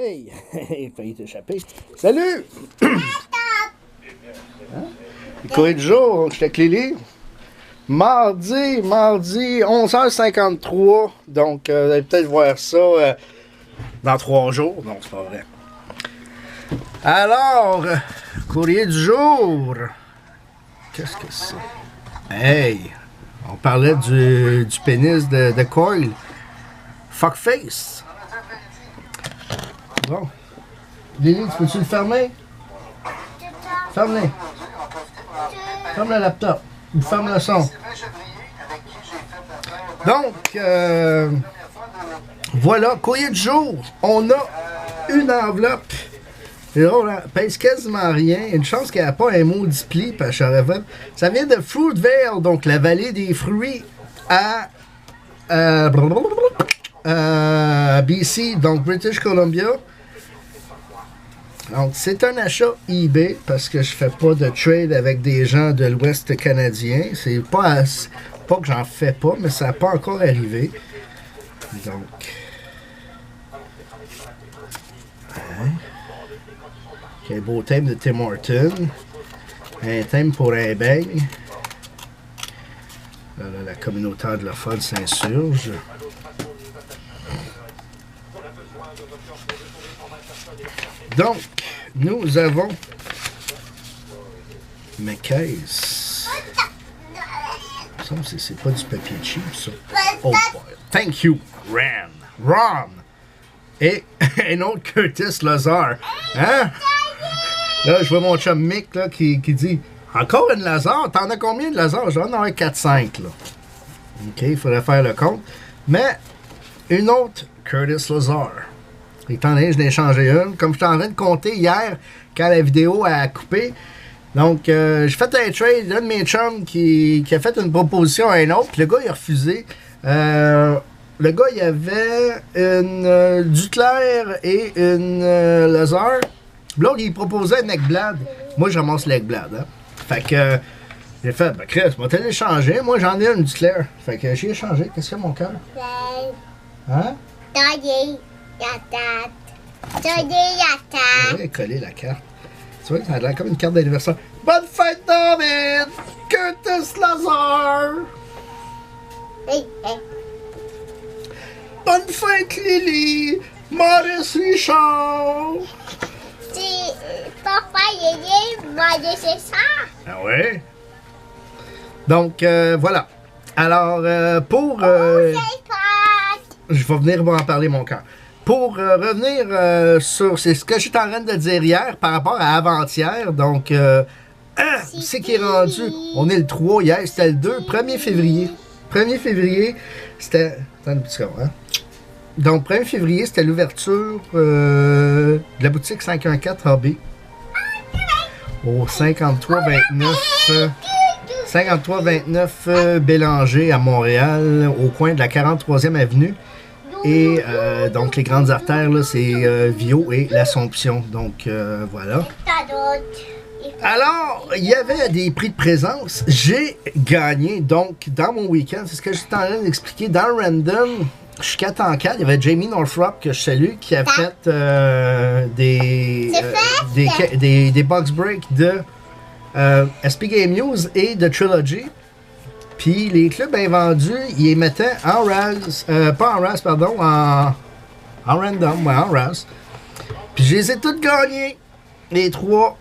Hey! Il a failli t'échapper. Salut! Hein? Le courrier du jour, j'étais avec Lily. Mardi, 11h53. Donc, vous allez peut-être voir ça dans 3 jours. Non, c'est pas vrai. Alors, courrier du jour. Qu'est-ce que c'est? Hey! On parlait du pénis de Coil. Fuckface. Bon. Lily, tu peux-tu le fermer? Ferme-le. Ferme le laptop. Ou ferme le son. Donc, voilà, courrier du jour. On a une enveloppe. C'est drôle, hein? Pèse quasiment rien. Une chance qu'il n'y a pas un maudit pli, parce que j'aurais fait. Ça vient de Fruitvale, donc la vallée des fruits à BC, donc British Columbia. Donc, c'est un achat eBay parce que je fais pas de trade avec des gens de l'Ouest canadien. C'est pas que j'en fais pas, mais ça n'a pas encore arrivé. Donc. Hein? Un beau thème de Tim Horton. Un thème pour un beigne. Là, la communauté anglophone s'insurge. Donc, nous avons mes caisses. C'est pas du papier cheap, ça. Oh boy. Thank you, Ron. Et un autre Curtis Lazar. Hein? Là, je vois mon chum Mick là, qui dit encore une Lazar? T'en as combien de Lazar? J'en ai 4-5 là. OK, il faudrait faire le compte. Mais une autre Curtis Lazar. Étant donné que je l'ai changé une. Comme je suis en train de compter hier, quand la vidéo a coupé. Donc, j'ai fait un trade d'un de mes chums qui a fait une proposition à un autre. Puis le gars, il a refusé. Le gars, il avait une Duclair et une Lazar. L'autre, il proposait un Ekblad. Moi, je ramasse l'Ekblad. Hein? Fait que j'ai fait, ben Chris, on va te l'échanger. Moi, j'en ai une Duclair. Fait que j'ai échangé. Qu'est-ce qu'il y a, mon cœur? Hein? Oui, coller la carte. Tu vois, ça a l'air comme une carte d'anniversaire. Bonne fête, David! Curtis Lazar! Bonne fête, Lily! Maurice Richard! Papa, Maurice Richard! Ah ouais? Donc, voilà. Alors, pour... je vais venir en parler, mon cœur. Pour revenir sur ce que j'étais en train de dire hier par rapport à avant-hier, donc, c'est qui est rendu? On est le 3, hier c'était le 2, 1er février. 1er février, c'était... Attends un petit peu, hein? Donc, 1er février, c'était l'ouverture de la boutique 514 AB au 5329 Bélanger à Montréal, au coin de la 43e avenue. Et donc, les grandes artères, là, c'est Viau et l'Assomption. Donc, voilà. Alors, il y avait des prix de présence. J'ai gagné, donc, dans mon week-end, c'est ce que j'étais en train d'expliquer. Dans le random, je suis 4 en 4. Il y avait Jamie Northrop, que je salue, qui a fait des box breaks de SP Game News et de Trilogy. Puis les clubs invendus, ils les mettaient en RAS, pas en RAS, pardon, en random, ouais, en RAS. Puis je les ai toutes gagnés, les 3.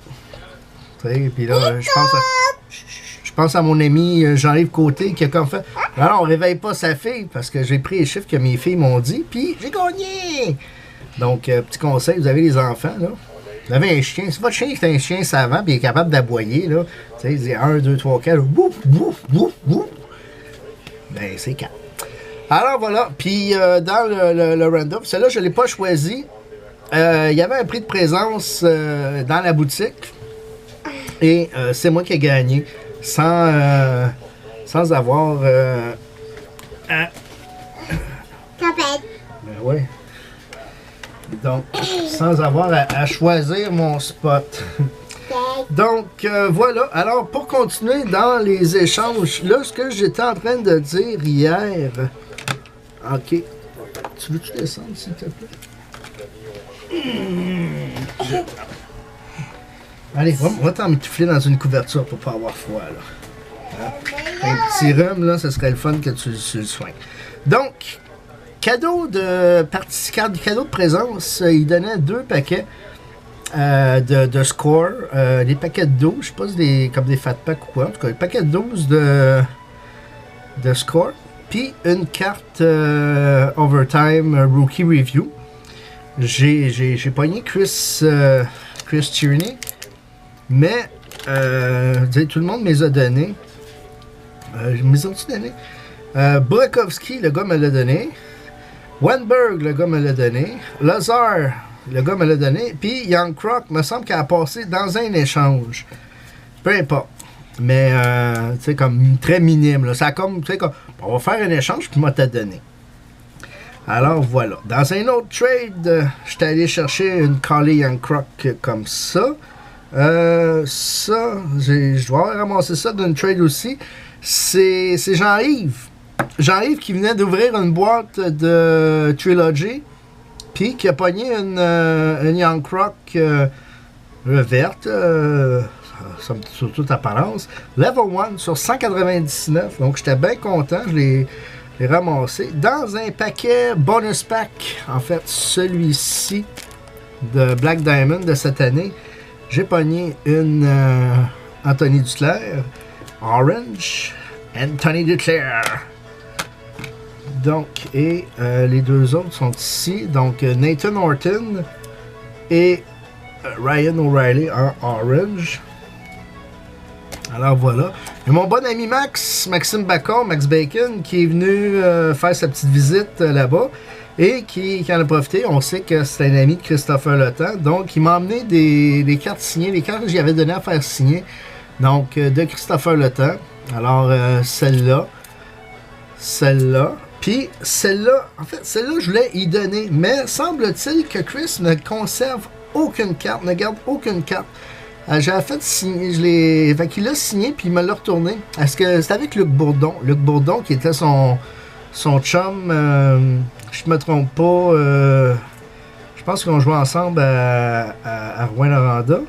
Puis là, je pense à mon ami Jean-Yves Côté qui a comme fait, alors on réveille pas sa fille, parce que j'ai pris les chiffres que mes filles m'ont dit, puis j'ai gagné! Donc, petit conseil, vous avez les enfants, là. Vous avez un chien, si votre chien est un chien savant et est capable d'aboyer, là, tu sais, il dit 1, 2, 3, 4, bouf, bouf, bouf, bouf. Ben, c'est 4. Alors voilà, puis dans le random, celle-là, je ne l'ai pas choisi. Il y avait un prix de présence dans la boutique. Et c'est moi qui ai gagné sans avoir. Ben ouais. Donc, sans avoir à choisir mon spot. Donc, voilà. Alors, pour continuer dans les échanges, là, ce que j'étais en train de dire hier... OK. Tu veux-tu descendre, s'il te plaît? Allez, on va t'emmitoufler dans une couverture pour pas avoir froid, là. Hein? Un petit rhume, là, ce serait le fun que tu le soignes. Donc, cadeau de présence, il donnait 2 paquets de score, des paquets de 12, je sais pas si comme des fat packs ou quoi, en tout cas, des paquets de 12 de score, puis une carte Overtime Rookie Review. J'ai pogné Chris Tierney, mais tout le monde me les a donnés. Me ont-tu donné? Burakovsky, le gars me l'a donné. Wenberg, le gars me l'a donné. Lazar, le gars me l'a donné. Puis Young Croc, me semble qu'elle a passé dans un échange. Peu importe. Mais, tu sais, comme très minime. Là. Ça comme, tu sais, comme, on va faire un échange, puis moi t'as donné. Alors, voilà. Dans un autre trade, j'étais allé chercher une Collie Young Croc comme ça. Je dois ramasser ça d'une trade aussi. C'est Jean-Yves. Jean-Yves qui venait d'ouvrir une boîte de Trilogy, puis qui a pogné une Young Croc verte, sur toute apparence, Level 1 sur 199. Donc j'étais bien content, je l'ai ramassé. Dans un paquet bonus pack, en fait celui-ci de Black Diamond de cette année, j'ai pogné une Anthony Duclair, Orange, Anthony Duclair. Donc, et les 2 autres sont ici. Donc, Nathan Horton et Ryan O'Reilly en Orange. Alors voilà. Et mon bon ami Maxime Bacon, Max Bacon, qui est venu faire sa petite visite là-bas et qui en a profité. On sait que c'est un ami de Christopher Letang. Donc, il m'a emmené des cartes signées, les cartes que j'y avais donné à faire signer. Donc, de Christopher Letang. Alors, celle-là. Puis, celle-là, en fait, celle-là, je voulais y donner. Mais semble-t-il que Chris ne conserve aucune carte, ne garde aucune carte. J'avais fait signer, fait qu'il l'a signé, puis il me l'a retourné. Est-ce que c'était avec Luc Bourdon? Luc Bourdon, qui était son chum, je me trompe pas, je pense qu'on jouait ensemble à Rouyn-Noranda.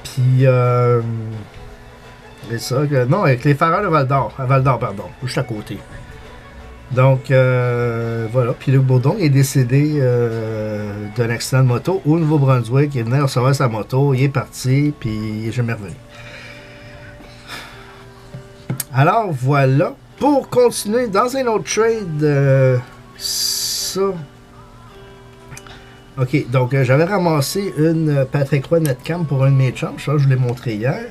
Puis, c'est ça, non, avec les Fareurs de Val-d'Or, à Val-d'Or, pardon, juste à côté. Donc, voilà. Puis Luc Bourdon est décédé d'un accident de moto au Nouveau-Brunswick. Il venait recevoir sa moto, il est parti, puis il est jamais revenu. Alors, voilà. Pour continuer, dans un autre trade, ça... OK, donc j'avais ramassé une Patrick Roy Netcam pour un de mes échanges. Ça, je vous l'ai montré hier.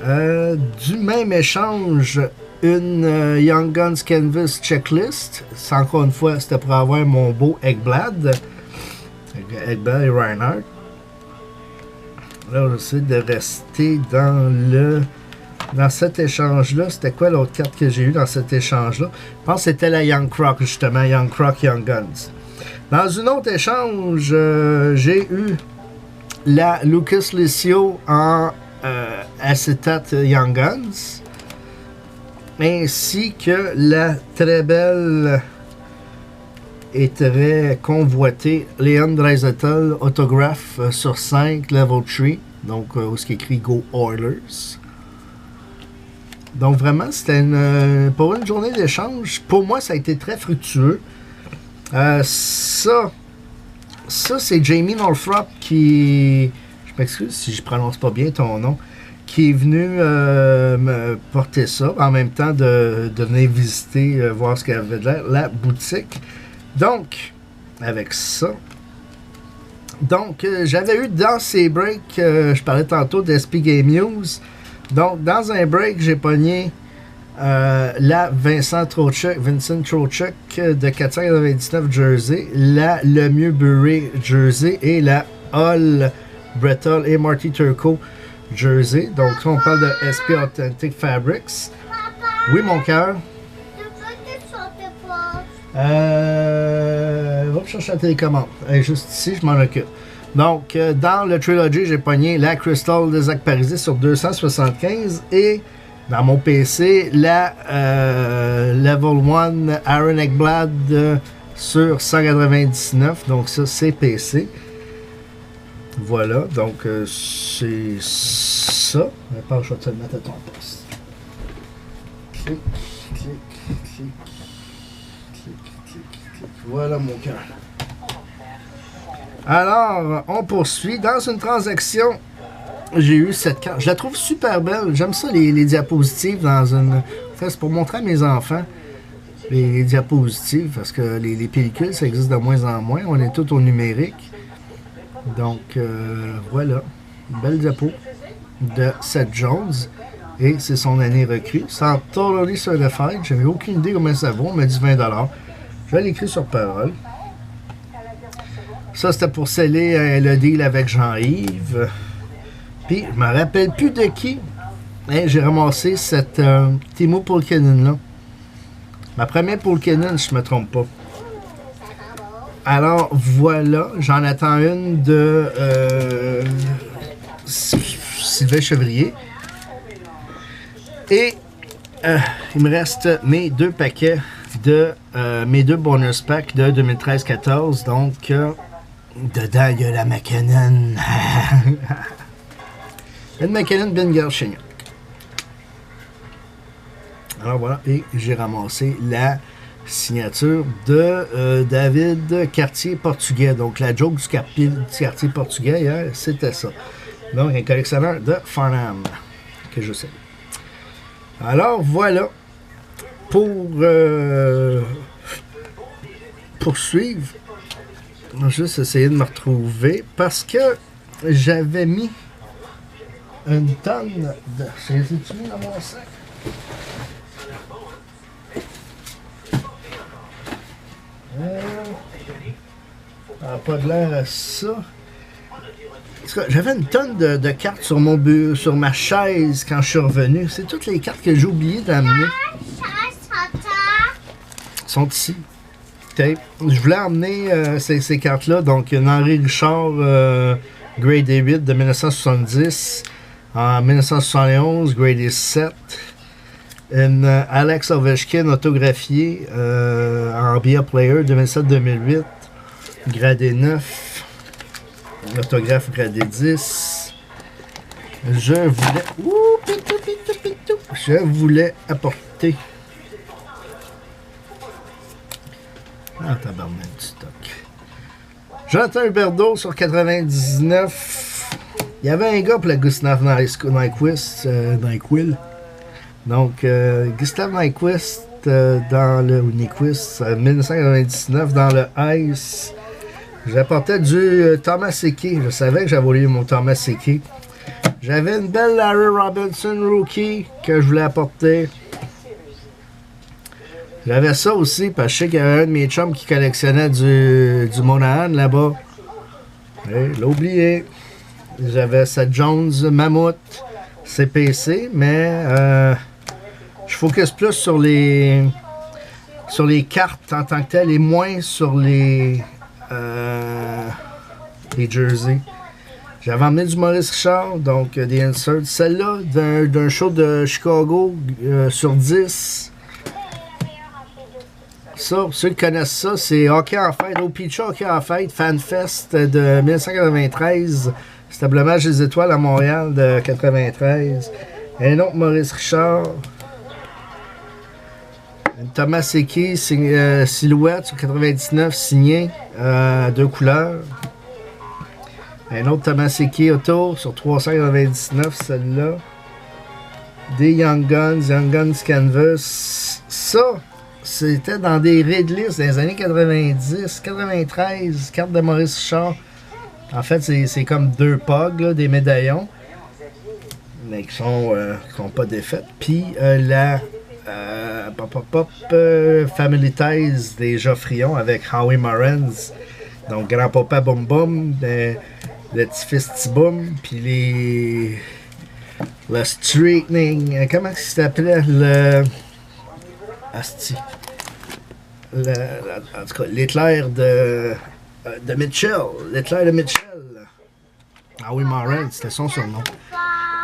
Du même échange, une Young Guns Canvas Checklist. C'est encore une fois, c'était pour avoir mon beau Ekblad. Ekblad et Reinhardt. Là, j'essaie de rester dans cet échange-là. C'était quoi l'autre carte que j'ai eue dans cet échange-là? Je pense que c'était la Young Croc, justement. Young Croc, Young Guns. Dans une autre échange, j'ai eu la Lucas Licio en Acetate Young Guns, ainsi que la très belle et très convoitée Leon Draisaitl autographe sur 5 level 3, donc où ce qui est écrit Go Oilers. Donc vraiment c'était pour une journée d'échange, pour moi ça a été très fructueux. Ça c'est Jamie Northrop qui, je m'excuse si je prononce pas bien ton nom, qui est venu me porter ça, en même temps de venir visiter, voir ce qu'il y avait de l'air, la boutique. Donc, avec ça. Donc, j'avais eu dans ces breaks, je parlais tantôt d'SP Game News. Donc, dans un break, j'ai pogné la Vincent Trocheck de 499 jersey, la Lemieux Buré jersey et la Hull Brettel et Marty Turco jersey. Donc, on parle de SP Authentic Fabrics. Oui, mon cœur. Va me chercher la télécommande. Juste ici, je m'en occupe. Donc, dans le Trilogy, j'ai pogné la Crystal de Zach Parisé sur 275 et dans mon PC, la Level 1 Aaron Ekblad sur 199. Donc ça, c'est PC. Voilà, donc c'est ça. Attends, je vais te le mettre à ton poste. Clic, clic, clic, clic, clic, clic. Voilà mon cœur. Alors, on poursuit. Dans une transaction, j'ai eu cette carte. Je la trouve super belle. J'aime ça, les diapositives dans une... En fait, c'est pour montrer à mes enfants les diapositives, parce que les pellicules, ça existe de moins en moins. On est tous au numérique. Donc, voilà. Une belle diapo de Seth Jones. Et c'est son année recrue. Sans totally certified. J'avais aucune idée combien ça vaut. On m'a dit 20$. Je vais l'écrire sur parole. Ça, c'était pour sceller le deal avec Jean-Yves. Puis, je me rappelle plus de qui. Hein, j'ai ramassé cette Timo Pulkkinen-là. Ma première Pulkkinen, si je me trompe pas. Alors, voilà. J'en attends une de Sylvain Chevrier. Et il me reste mes deux paquets de mes deux bonus packs de 2013-14. Donc, dedans, il y a la McKinnon. Une McKinnon Bingal-Chignac. Alors voilà, et j'ai ramassé la signature de David Cartier-Portugais. Donc, la joke du Cartier Portugais, hein, c'était ça. Donc, un collectionneur de Farnham, que je sais. Alors, voilà. Pour poursuivre, je vais juste essayer de me retrouver parce que j'avais mis une tonne de... C'est mis dans mon sac. Ça n'a pas de l'air à ça. J'avais une tonne de cartes sur mon sur ma chaise quand je suis revenu. C'est toutes les cartes que j'ai oublié d'amener. Sont ici. Okay. Je voulais emmener ces cartes-là. Donc, une Henri Richard Grade 8 de 1970. En 1971, Grade 7. Une Alex Ovechkin autographiée en BA Player 2007-2008. Gradé 9. Autographe gradé 10. Je voulais apporter. Ah, tabarnak du stock. Jonathan Huberdeau sur 99. Il y avait un gars pour la Gustav Nyquist. Donc, Gustav Nyquist dans le Nyquist 1999 dans le Ice. J'apportais du Thomas Hickey. Je savais que j'avais oublié mon Thomas Hickey. J'avais une belle Larry Robinson rookie que je voulais apporter. J'avais ça aussi parce que je sais qu'il y avait un de mes chums qui collectionnait du Monahan là-bas. Je l'ai oublié. J'avais Seth Jones Mammouth CPC, mais je focus plus sur les cartes en tant que telles et moins sur les jerseys. J'avais emmené du Maurice Richard, donc des inserts. Celle-là, d'un show de Chicago sur 10. Ça, ceux qui connaissent ça, c'est Hockey en fête, OPC Hockey en fête, FanFest de 1993. C'était le match des étoiles à Montréal de 93. Un autre Maurice Richard. Thomas Hickey, silhouette sur 99, signé, deux couleurs. Un autre Thomas Hickey auto sur 399, celle-là. Des Young Guns Canvas. Ça, c'était dans des raid lists des années 90, 93, carte de Maurice Richard. En fait, c'est comme deux pogs, là, des médaillons, mais qui sont pas défaites. Puis la Family Ties des Geoffrion avec Howie Morans. Donc, grand-papa Boum Boum, le petit-fils Tiboum, puis le Straightening. Comment ça s'appelait? Asti. En tout cas, l'éclair de Mitchell. L'éclair de Mitchell. Howie Morans, c'était son surnom.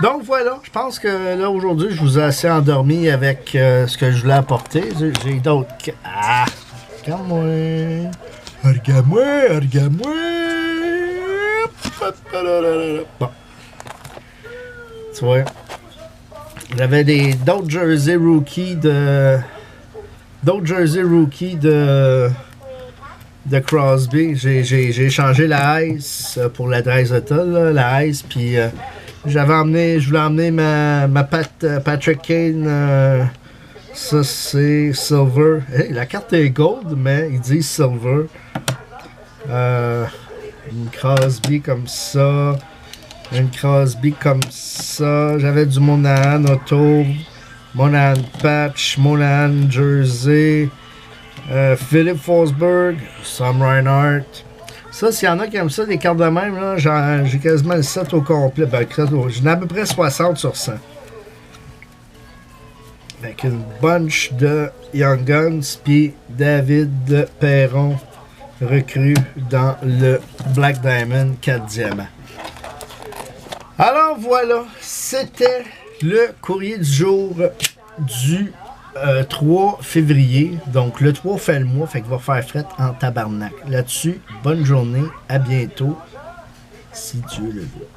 Donc voilà, je pense que là aujourd'hui, je vous ai assez endormi avec ce que je voulais apporter. J'ai d'autres Regarde-moi. Regarde-moi, regarde-moi. Bon. Tu vois. J'avais d'autres jerseys rookies de Crosby. J'ai changé la Ice pour la Dreisaitl, la Ice, puis je voulais emmener ma Patrick Kane, ça c'est Silver. Hey, la carte est Gold, mais ils disent Silver. Une Crosby comme ça. Une Crosby comme ça. J'avais du Monahan Auto, Monahan Patch, Monahan Jersey, Philip Forsberg, Sam Reinhart. Ça, s'il y en a qui aiment ça, des cartes de même, là, j'ai quasiment le set au complet. Ben, j'en ai à peu près 60 sur 100. Avec une bunch de Young Guns, puis David Perron, recrue dans le Black Diamond 4 diamants. Alors voilà, c'était le courrier du jour du 3 février. Donc le 3 fait le mois, fait qu'il va faire fret en tabarnak. Là-dessus, bonne journée, à bientôt, si Dieu le veut.